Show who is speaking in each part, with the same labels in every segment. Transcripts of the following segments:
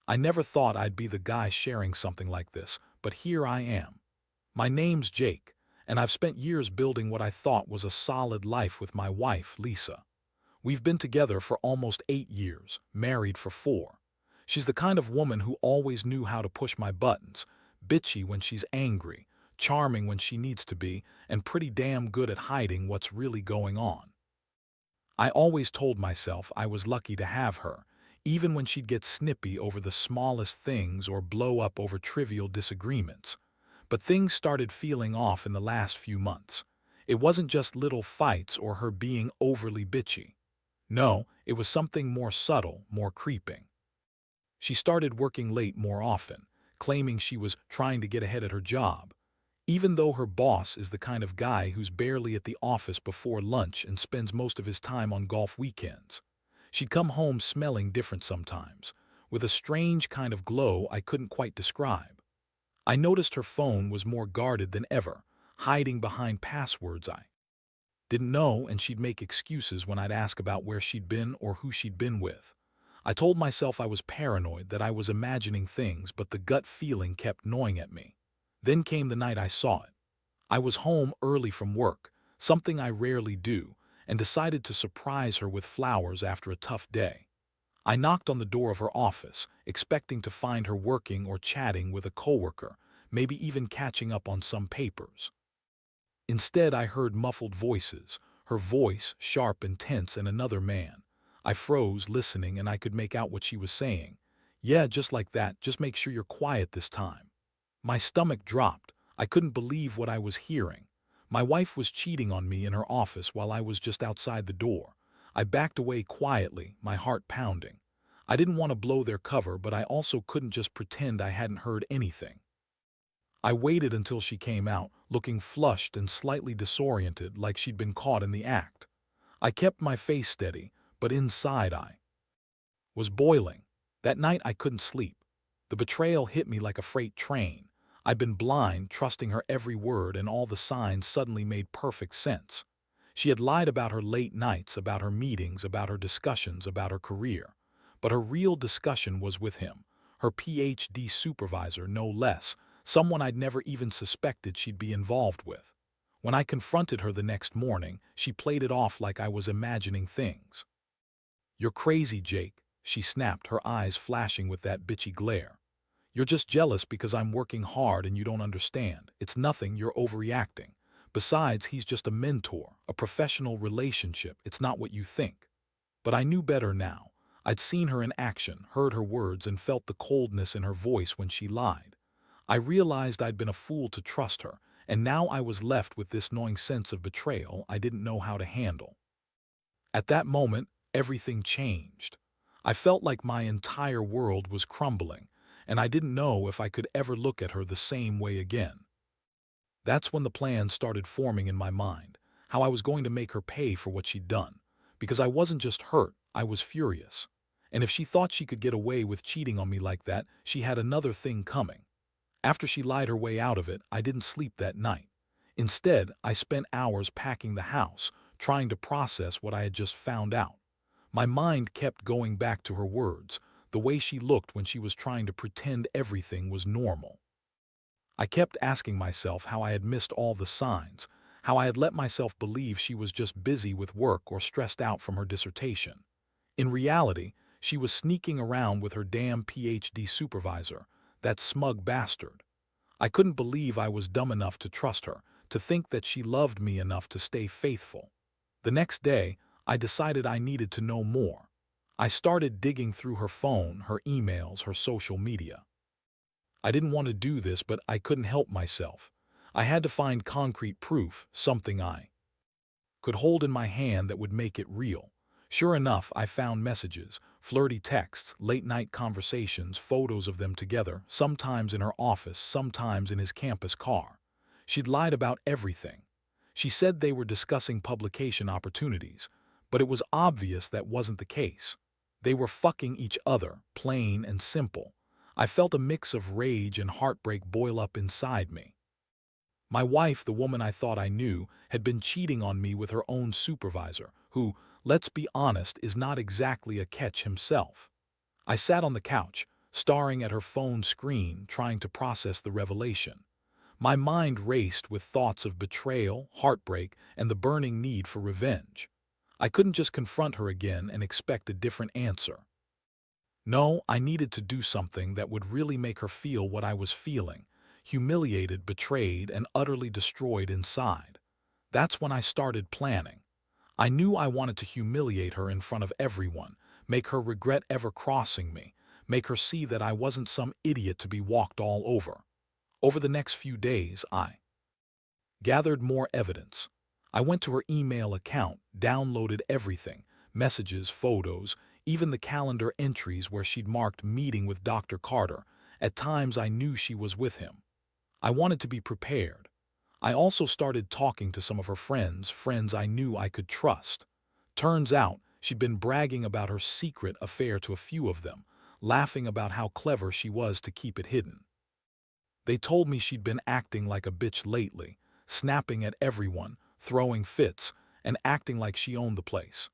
Speaker 1: I never thought I'd be the guy sharing something like this, but here I am. My name's Jake, and I've spent years building what I thought was a solid life with my wife, Lisa. We've been together for almost 8 years, married for 4. She's the kind of woman who always knew how to push my buttons, bitchy when she's angry, charming when she needs to be, and pretty damn good at hiding what's really going on. I always told myself I was lucky to have her, even when she'd get snippy over the smallest things or blow up over trivial disagreements. But things started feeling off in the last few months. It wasn't just little fights or her being overly bitchy. No, it was something more subtle, more creeping. She started working late more often, claiming she was trying to get ahead at her job, even though her boss is the kind of guy who's barely at the office before lunch and spends most of his time on golf weekends. She'd come home smelling different sometimes, with a strange kind of glow I couldn't quite describe. I noticed her phone was more guarded than ever, hiding behind passwords I didn't know, and she'd make excuses when I'd ask about where she'd been or who she'd been with. I told myself I was paranoid, that I was imagining things, but the gut feeling kept gnawing at me. Then came the night I saw it. I was home early from work, something I rarely do, and decided to surprise her with flowers after a tough day. I knocked on the door of her office, expecting to find her working or chatting with a coworker, maybe even catching up on some papers. Instead, I heard muffled voices, her voice sharp and tense, and another man. I froze, listening, and I could make out what she was saying. "Yeah, just like that, just make sure you're quiet this time." My stomach dropped. I couldn't believe what I was hearing. My wife was cheating on me in her office while I was just outside the door. I backed away quietly, my heart pounding. I didn't want to blow their cover, but I also couldn't just pretend I hadn't heard anything. I waited until she came out, looking flushed and slightly disoriented, like she'd been caught in the act. I kept my face steady, but inside I was boiling. That night I couldn't sleep. The betrayal hit me like a freight train. I'd been blind, trusting her every word, and all the signs suddenly made perfect sense. She had lied about her late nights, about her meetings, about her discussions, about her career. But her real discussion was with him, her PhD supervisor, no less, someone I'd never even suspected she'd be involved with. When I confronted her the next morning, she played it off like I was imagining things. "You're crazy, Jake," she snapped, her eyes flashing with that bitchy glare. "You're just jealous because I'm working hard and you don't understand. It's nothing, you're overreacting. Besides, he's just a mentor, a professional relationship. It's not what you think." But I knew better now. I'd seen her in action, heard her words, and felt the coldness in her voice when she lied. I realized I'd been a fool to trust her, and now I was left with this gnawing sense of betrayal I didn't know how to handle. At that moment, everything changed. I felt like my entire world was crumbling, and I didn't know if I could ever look at her the same way again. That's when the plan started forming in my mind, how I was going to make her pay for what she'd done. Because I wasn't just hurt, I was furious. And if she thought she could get away with cheating on me like that, she had another thing coming. After she lied her way out of it, I didn't sleep that night. Instead, I spent hours packing the house, trying to process what I had just found out. My mind kept going back to her words, the way she looked when she was trying to pretend everything was normal. I kept asking myself how I had missed all the signs, how I had let myself believe she was just busy with work or stressed out from her dissertation. In reality, she was sneaking around with her damn PhD supervisor, that smug bastard. I couldn't believe I was dumb enough to trust her, to think that she loved me enough to stay faithful. The next day, I decided I needed to know more. I started digging through her phone, her emails, her social media. I didn't want to do this, but I couldn't help myself. I had to find concrete proof, something I could hold in my hand that would make it real. Sure enough, I found messages, flirty texts, late-night conversations, photos of them together, sometimes in her office, sometimes in his campus car. She'd lied about everything. She said they were discussing publication opportunities, but it was obvious that wasn't the case. They were fucking each other, plain and simple. I felt a mix of rage and heartbreak boil up inside me. My wife, the woman I thought I knew, had been cheating on me with her own supervisor, who, let's be honest, is not exactly a catch himself. I sat on the couch, staring at her phone screen, trying to process the revelation. My mind raced with thoughts of betrayal, heartbreak, and the burning need for revenge. I couldn't just confront her again and expect a different answer. No, I needed to do something that would really make her feel what I was feeling, humiliated, betrayed, and utterly destroyed inside. That's when I started planning. I knew I wanted to humiliate her in front of everyone, make her regret ever crossing me, make her see that I wasn't some idiot to be walked all over. Over the next few days, I gathered more evidence. I went to her email account, downloaded everything, messages, photos, even the calendar entries where she'd marked meeting with Dr. Carter. At times I knew she was with him. I wanted to be prepared. I also started talking to some of her friends I knew I could trust. Turns out, she'd been bragging about her secret affair to a few of them, laughing about how clever she was to keep it hidden. They told me she'd been acting like a bitch lately, snapping at everyone, throwing fits, and acting like she owned the place.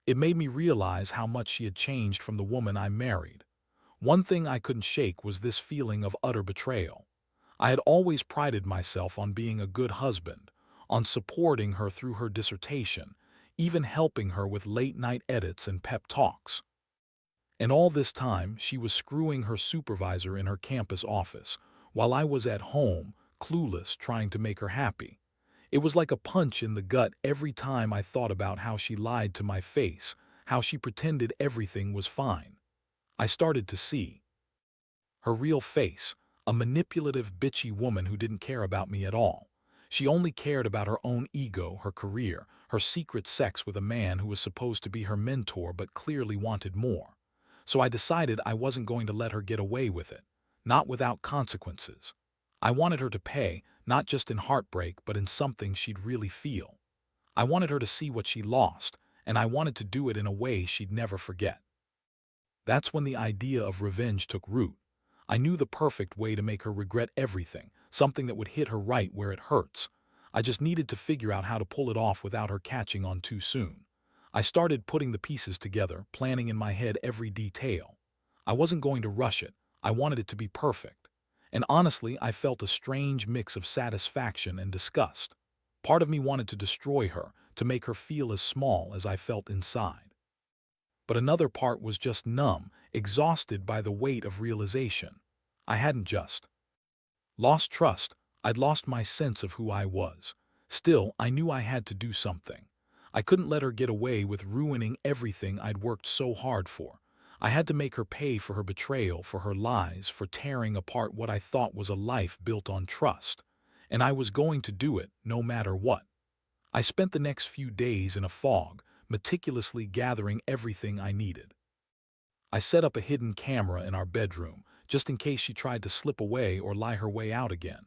Speaker 1: It made me realize how much she had changed from the woman I married. One thing I couldn't shake was this feeling of utter betrayal. I had always prided myself on being a good husband, on supporting her through her dissertation, even helping her with late-night edits and pep talks. And all this time, she was screwing her supervisor in her campus office, while I was at home, clueless, trying to make her happy. It was like a punch in the gut every time I thought about how she lied to my face, how she pretended everything was fine. I started to see her real face, a manipulative, bitchy woman who didn't care about me at all. She only cared about her own ego, her career, her secret sex with a man who was supposed to be her mentor but clearly wanted more. So I decided I wasn't going to let her get away with it, not without consequences. I wanted her to pay, not just in heartbreak but in something she'd really feel. I wanted her to see what she lost, and I wanted to do it in a way she'd never forget. That's when the idea of revenge took root. I knew the perfect way to make her regret everything, something that would hit her right where it hurts. I just needed to figure out how to pull it off without her catching on too soon. I started putting the pieces together, planning in my head every detail. I wasn't going to rush it. I wanted it to be perfect. And honestly, I felt a strange mix of satisfaction and disgust. Part of me wanted to destroy her, to make her feel as small as I felt inside. But another part was just numb, exhausted by the weight of realization. I hadn't just lost trust, I'd lost my sense of who I was. Still, I knew I had to do something. I couldn't let her get away with ruining everything I'd worked so hard for. I had to make her pay for her betrayal, for her lies, for tearing apart what I thought was a life built on trust. And I was going to do it, no matter what. I spent the next few days in a fog, meticulously gathering everything I needed. I set up a hidden camera in our bedroom, just in case she tried to slip away or lie her way out again.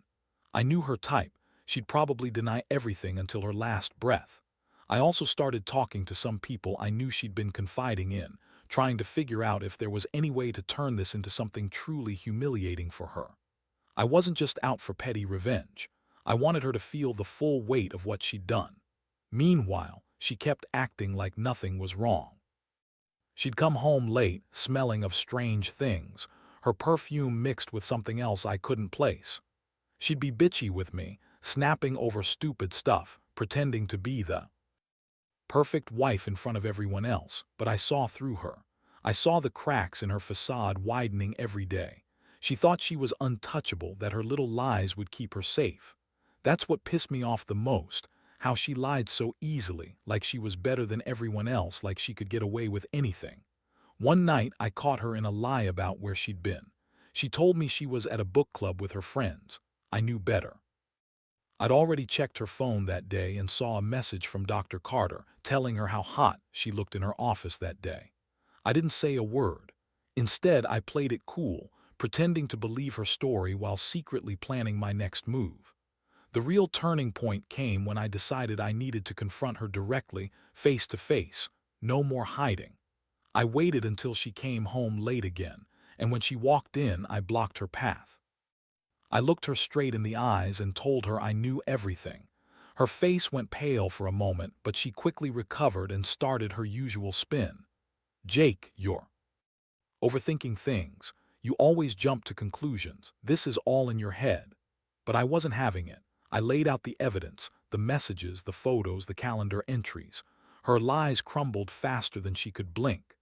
Speaker 1: I knew her type. She'd probably deny everything until her last breath. I also started talking to some people I knew she'd been confiding in, trying to figure out if there was any way to turn this into something truly humiliating for her. I wasn't just out for petty revenge. I wanted her to feel the full weight of what she'd done. Meanwhile, she kept acting like nothing was wrong. She'd come home late, smelling of strange things, her perfume mixed with something else I couldn't place. She'd be bitchy with me, snapping over stupid stuff, pretending to be the perfect wife in front of everyone else, but I saw through her. I saw the cracks in her facade widening every day. She thought she was untouchable, that her little lies would keep her safe. That's what pissed me off the most, how she lied so easily, like she was better than everyone else, like she could get away with anything. One night, I caught her in a lie about where she'd been. She told me she was at a book club with her friends. I knew better. I'd already checked her phone that day and saw a message from Dr. Carter telling her how hot she looked in her office that day. I didn't say a word. Instead, I played it cool, pretending to believe her story while secretly planning my next move. The real turning point came when I decided I needed to confront her directly, face to face. No more hiding. I waited until she came home late again, and when she walked in, I blocked her path. I looked her straight in the eyes and told her I knew everything. Her face went pale for a moment, but she quickly recovered and started her usual spin. "Jake, you're overthinking things. You always jump to conclusions. This is all in your head." But I wasn't having it. I laid out the evidence, the messages, the photos, the calendar entries. Her lies crumbled faster than she could blink.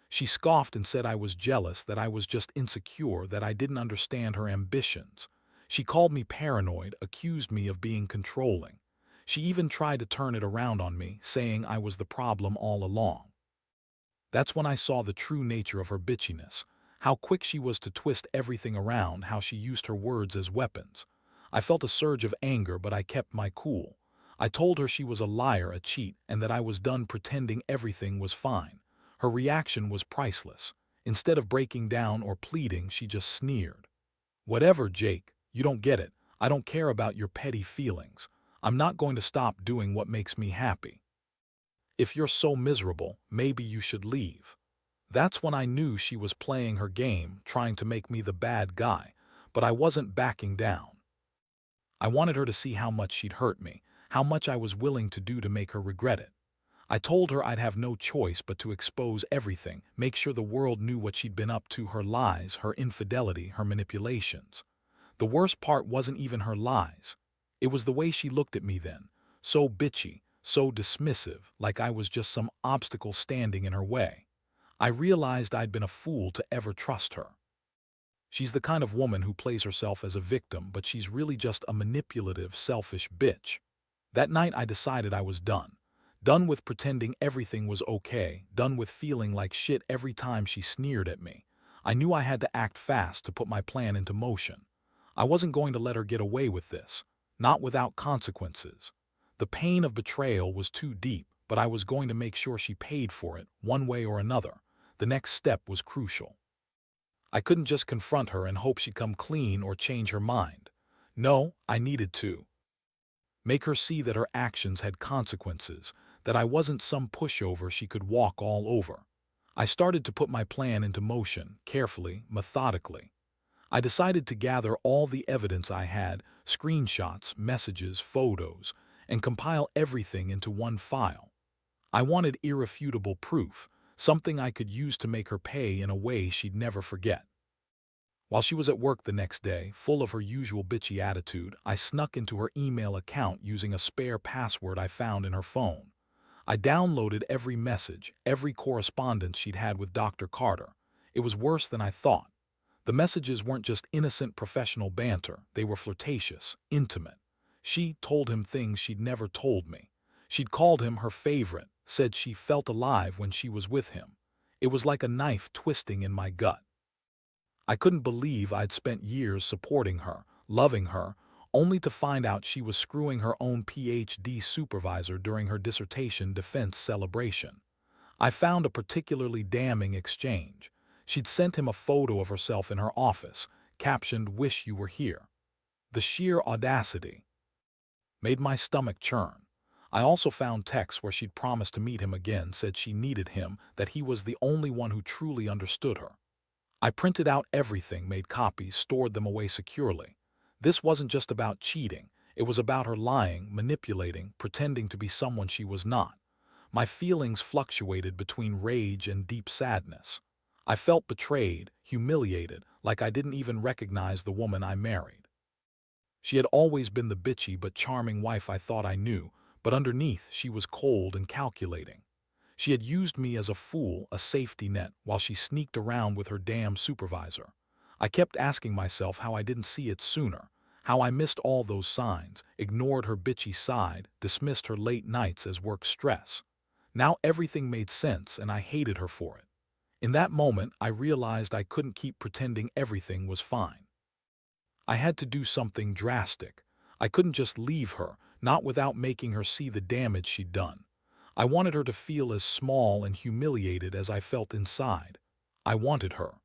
Speaker 1: She scoffed and said I was jealous, that I was just insecure, that I didn't understand her ambitions. She called me paranoid, accused me of being controlling. She even tried to turn it around on me, saying I was the problem all along. That's when I saw the true nature of her bitchiness, how quick she was to twist everything around, how she used her words as weapons. I felt a surge of anger, but I kept my cool. I told her she was a liar, a cheat, and that I was done pretending everything was fine. Her reaction was priceless. Instead of breaking down or pleading, she just sneered. "Whatever, Jake, you don't get it. I don't care about your petty feelings. I'm not going to stop doing what makes me happy. If you're so miserable, maybe you should leave." That's when I knew she was playing her game, trying to make me the bad guy, but I wasn't backing down. I wanted her to see how much she'd hurt me, how much I was willing to do to make her regret it. I told her I'd have no choice but to expose everything, make sure the world knew what she'd been up to, her lies, her infidelity, her manipulations. The worst part wasn't even her lies. It was the way she looked at me then, so bitchy, so dismissive, like I was just some obstacle standing in her way. I realized I'd been a fool to ever trust her. She's the kind of woman who plays herself as a victim, but she's really just a manipulative, selfish bitch. That night I decided I was done. Done with pretending everything was okay, done with feeling like shit every time she sneered at me. I knew I had to act fast to put my plan into motion. I wasn't going to let her get away with this, not without consequences. The pain of betrayal was too deep, but I was going to make sure she paid for it, one way or another. The next step was crucial. I couldn't just confront her and hope she'd come clean or change her mind. No, I needed to make her see that her actions had consequences, that I wasn't some pushover she could walk all over. I started to put my plan into motion, carefully, methodically. I decided to gather all the evidence I had, screenshots, messages, photos, and compile everything into one file. I wanted irrefutable proof, something I could use to make her pay in a way she'd never forget. While she was at work the next day, full of her usual bitchy attitude, I snuck into her email account using a spare password I found in her phone. I downloaded every message, every correspondence she'd had with Dr. Carter. It was worse than I thought. The messages weren't just innocent professional banter, they were flirtatious, intimate. She told him things she'd never told me. She'd called him her favorite, said she felt alive when she was with him. It was like a knife twisting in my gut. I couldn't believe I'd spent years supporting her, loving her, only to find out she was screwing her own PhD supervisor during her dissertation defense celebration. I found a particularly damning exchange. She'd sent him a photo of herself in her office, captioned, "Wish you were here." The sheer audacity made my stomach churn. I also found texts where she'd promised to meet him again, said she needed him, that he was the only one who truly understood her. I printed out everything, made copies, stored them away securely. This wasn't just about cheating. It was about her lying, manipulating, pretending to be someone she was not. My feelings fluctuated between rage and deep sadness. I felt betrayed, humiliated, like I didn't even recognize the woman I married. She had always been the bitchy but charming wife I thought I knew, but underneath she was cold and calculating. She had used me as a fool, a safety net, while she sneaked around with her damn supervisor. I kept asking myself how I didn't see it sooner, how I missed all those signs, ignored her bitchy side, dismissed her late nights as work stress. Now everything made sense and I hated her for it. In that moment, I realized I couldn't keep pretending everything was fine. I had to do something drastic. I couldn't just leave her, not without making her see the damage she'd done. I wanted her to feel as small and humiliated as I felt inside. I wanted her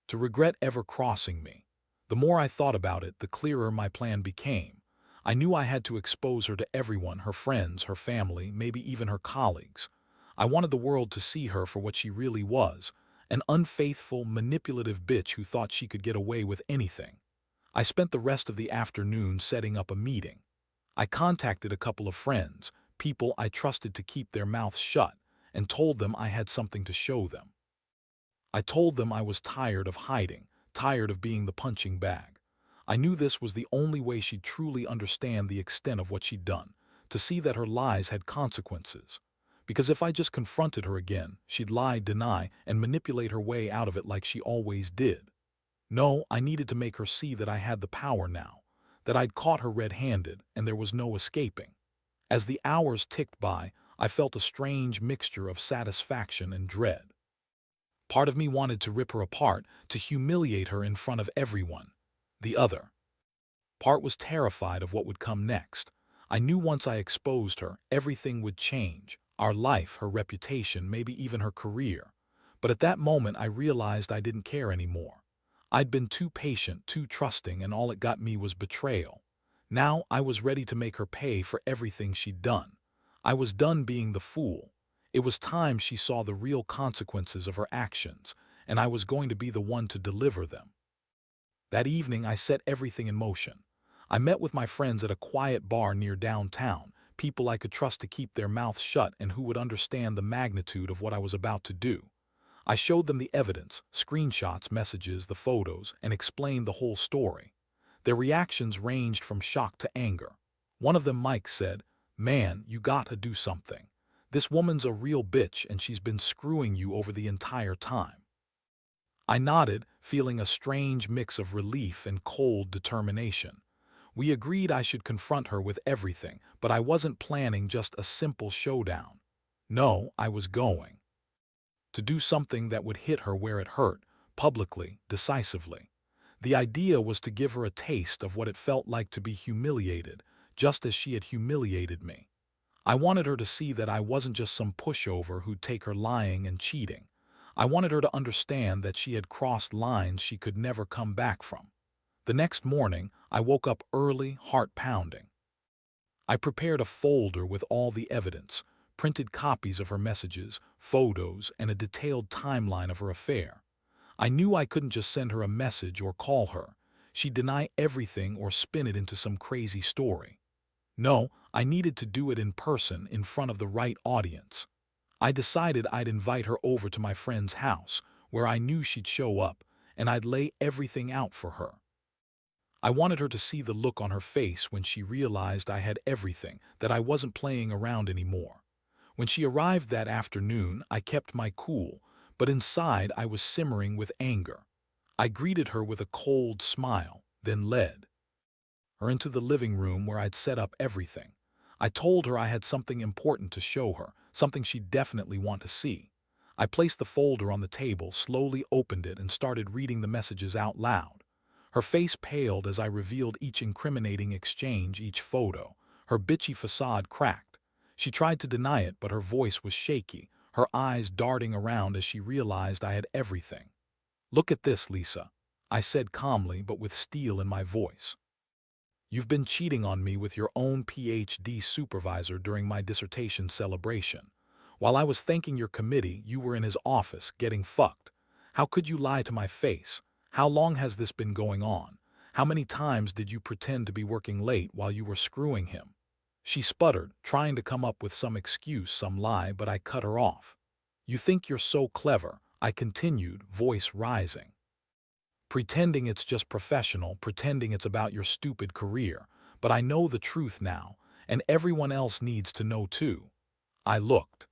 Speaker 1: to regret ever crossing me. The more I thought about it, the clearer my plan became. I knew I had to expose her to everyone, her friends, her family, maybe even her colleagues. I wanted the world to see her for what she really was, an unfaithful, manipulative bitch who thought she could get away with anything. I spent the rest of the afternoon setting up a meeting. I contacted a couple of friends, people I trusted to keep their mouths shut, and told them I had something to show them. I told them I was tired of hiding. tired of being the punching bag. I knew this was the only way she'd truly understand the extent of what she'd done, to see that her lies had consequences. Because if I just confronted her again, she'd lie, deny, and manipulate her way out of it like she always did. No, I needed to make her see that I had the power now, that I'd caught her red-handed and there was no escaping. As the hours ticked by, I felt a strange mixture of satisfaction and dread. Part of me wanted to rip her apart, to humiliate her in front of everyone. The other part was terrified of what would come next. I knew once I exposed her, everything would change. Our life, her reputation, maybe even her career. But at that moment, I realized I didn't care anymore. I'd been too patient, too trusting, and all it got me was betrayal. Now I was ready to make her pay for everything she'd done. I was done being the fool. It was time she saw the real consequences of her actions, and I was going to be the one to deliver them. That evening, I set everything in motion. I met with my friends at a quiet bar near downtown, people I could trust to keep their mouths shut and who would understand the magnitude of what I was about to do. I showed them the evidence, screenshots, messages, the photos, and explained the whole story. Their reactions ranged from shock to anger. One of them, Mike, said, "Man, you gotta do something. This woman's a real bitch and she's been screwing you over the entire time." I nodded, feeling a strange mix of relief and cold determination. We agreed I should confront her with everything, but I wasn't planning just a simple showdown. No, I was going to do something that would hit her where it hurt, publicly, decisively. The idea was to give her a taste of what it felt like to be humiliated, just as she had humiliated me. I wanted her to see that I wasn't just some pushover who'd take her lying and cheating. I wanted her to understand that she had crossed lines she could never come back from. The next morning, I woke up early, heart pounding. I prepared a folder with all the evidence, printed copies of her messages, photos, and a detailed timeline of her affair. I knew I couldn't just send her a message or call her. She'd deny everything or spin it into some crazy story. No, I needed to do it in person, in front of the right audience. I decided I'd invite her over to my friend's house, where I knew she'd show up, and I'd lay everything out for her. I wanted her to see the look on her face when she realized I had everything, that I wasn't playing around anymore. When she arrived that afternoon, I kept my cool, but inside I was simmering with anger. I greeted her with a cold smile, then led her into the living room where I'd set up everything. I told her I had something important to show her, something she'd definitely want to see. I placed the folder on the table, slowly opened it, and started reading the messages out loud. Her face paled as I revealed each incriminating exchange, each photo. Her bitchy facade cracked. She tried to deny it, but her voice was shaky, her eyes darting around as she realized I had everything. "Look at this, Lisa," I said calmly but with steel in my voice. "You've been cheating on me with your own PhD supervisor during my dissertation celebration. While I was thanking your committee, you were in his office getting fucked. How could you lie to my face? How long has this been going on? How many times did you pretend to be working late while you were screwing him?" She sputtered, trying to come up with some excuse, some lie, but I cut her off. "You think you're so clever," I continued, voice rising. "Pretending it's just professional, pretending it's about your stupid career. But I know the truth now, and everyone else needs to know too." I looked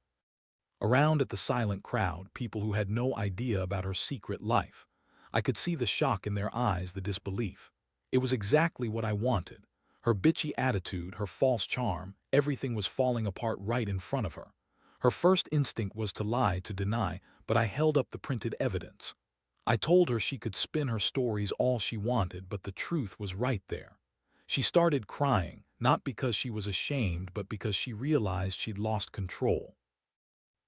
Speaker 1: around at the silent crowd, people who had no idea about her secret life. I could see the shock in their eyes, the disbelief. It was exactly what I wanted. Her bitchy attitude, her false charm, everything was falling apart right in front of her. Her first instinct was to lie, to deny, but I held up the printed evidence. I told her she could spin her stories all she wanted, but the truth was right there. She started crying, not because she was ashamed, but because she realized she'd lost control.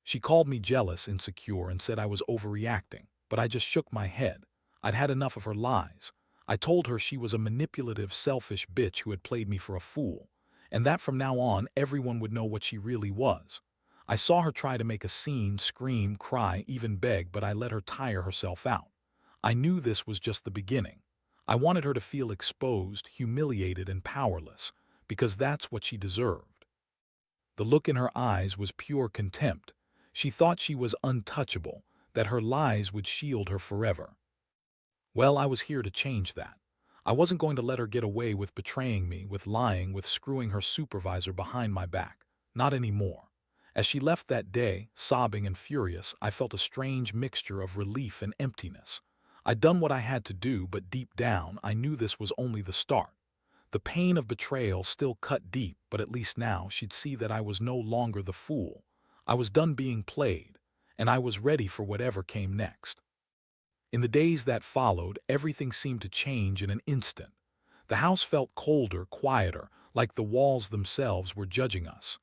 Speaker 1: She called me jealous, insecure, and said I was overreacting, but I just shook my head. I'd had enough of her lies. I told her she was a manipulative, selfish bitch who had played me for a fool, and that from now on everyone would know what she really was. I saw her try to make a scene, scream, cry, even beg, but I let her tire herself out. I knew this was just the beginning. I wanted her to feel exposed, humiliated, and powerless, because that's what she deserved. The look in her eyes was pure contempt. She thought she was untouchable, that her lies would shield her forever. Well, I was here to change that. I wasn't going to let her get away with betraying me, with lying, with screwing her supervisor behind my back. Not anymore. As she left that day, sobbing and furious, I felt a strange mixture of relief and emptiness. I'd done what I had to do, but deep down, I knew this was only the start. The pain of betrayal still cut deep, but at least now she'd see that I was no longer the fool. I was done being played, and I was ready for whatever came next. In the days that followed, everything seemed to change in an instant. The house felt colder, quieter, like the walls themselves were judging us.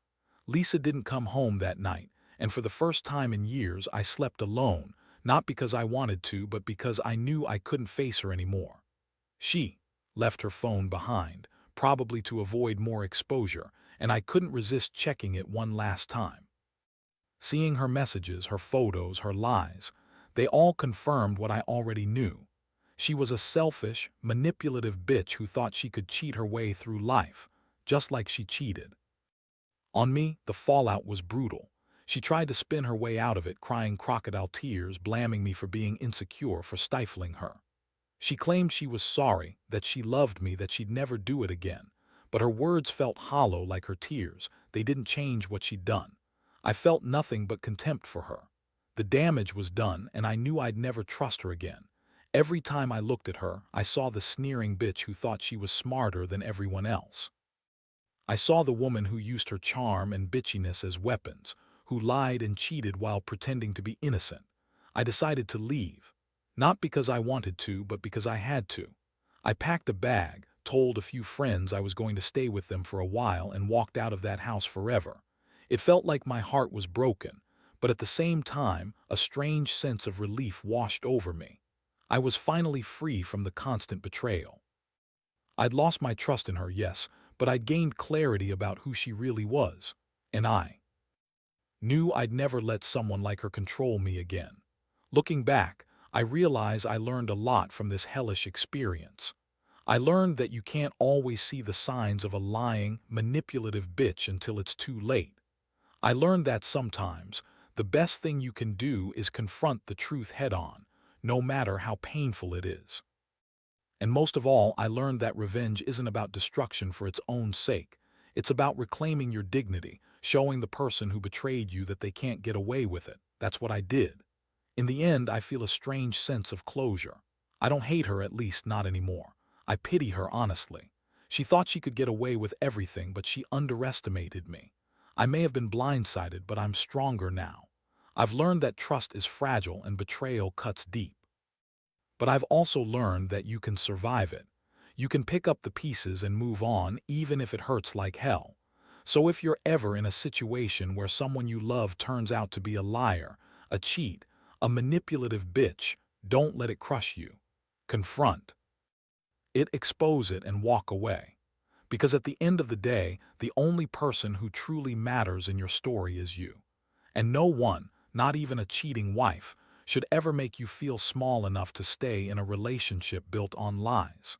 Speaker 1: Lisa didn't come home that night, and for the first time in years I slept alone, not because I wanted to, but because I knew I couldn't face her anymore. She left her phone behind, probably to avoid more exposure, and I couldn't resist checking it one last time. Seeing her messages, her photos, her lies, they all confirmed what I already knew. She was a selfish, manipulative bitch who thought she could cheat her way through life, just like she cheated. On me, the fallout was brutal. She tried to spin her way out of it, crying crocodile tears, blaming me for being insecure, for stifling her. She claimed she was sorry, that she loved me, that she'd never do it again. But her words felt hollow like her tears. They didn't change what she'd done. I felt nothing but contempt for her. The damage was done, and I knew I'd never trust her again. Every time I looked at her, I saw the sneering bitch who thought she was smarter than everyone else. I saw the woman who used her charm and bitchiness as weapons, who lied and cheated while pretending to be innocent. I decided to leave. Not because I wanted to, but because I had to. I packed a bag, told a few friends I was going to stay with them for a while, and walked out of that house forever. It felt like my heart was broken, but at the same time, a strange sense of relief washed over me. I was finally free from the constant betrayal. I'd lost my trust in her, yes, but I'd gained clarity about who she really was, and I knew I'd never let someone like her control me again. Looking back, I realize I learned a lot from this hellish experience. I learned that you can't always see the signs of a lying, manipulative bitch until it's too late. I learned that sometimes the best thing you can do is confront the truth head-on, no matter how painful it is. And most of all, I learned that revenge isn't about destruction for its own sake. It's about reclaiming your dignity, showing the person who betrayed you that they can't get away with it. That's what I did. In the end, I feel a strange sense of closure. I don't hate her, at least not anymore. I pity her, honestly. She thought she could get away with everything, but she underestimated me. I may have been blindsided, but I'm stronger now. I've learned that trust is fragile and betrayal cuts deep. But I've also learned that you can survive it. You can pick up the pieces and move on, even if it hurts like hell. So if you're ever in a situation where someone you love turns out to be a liar, a cheat, a manipulative bitch, don't let it crush you. Confront it, expose it, and walk away. Because at the end of the day, the only person who truly matters in your story is you. And no one, not even a cheating wife, should ever make you feel small enough to stay in a relationship built on lies.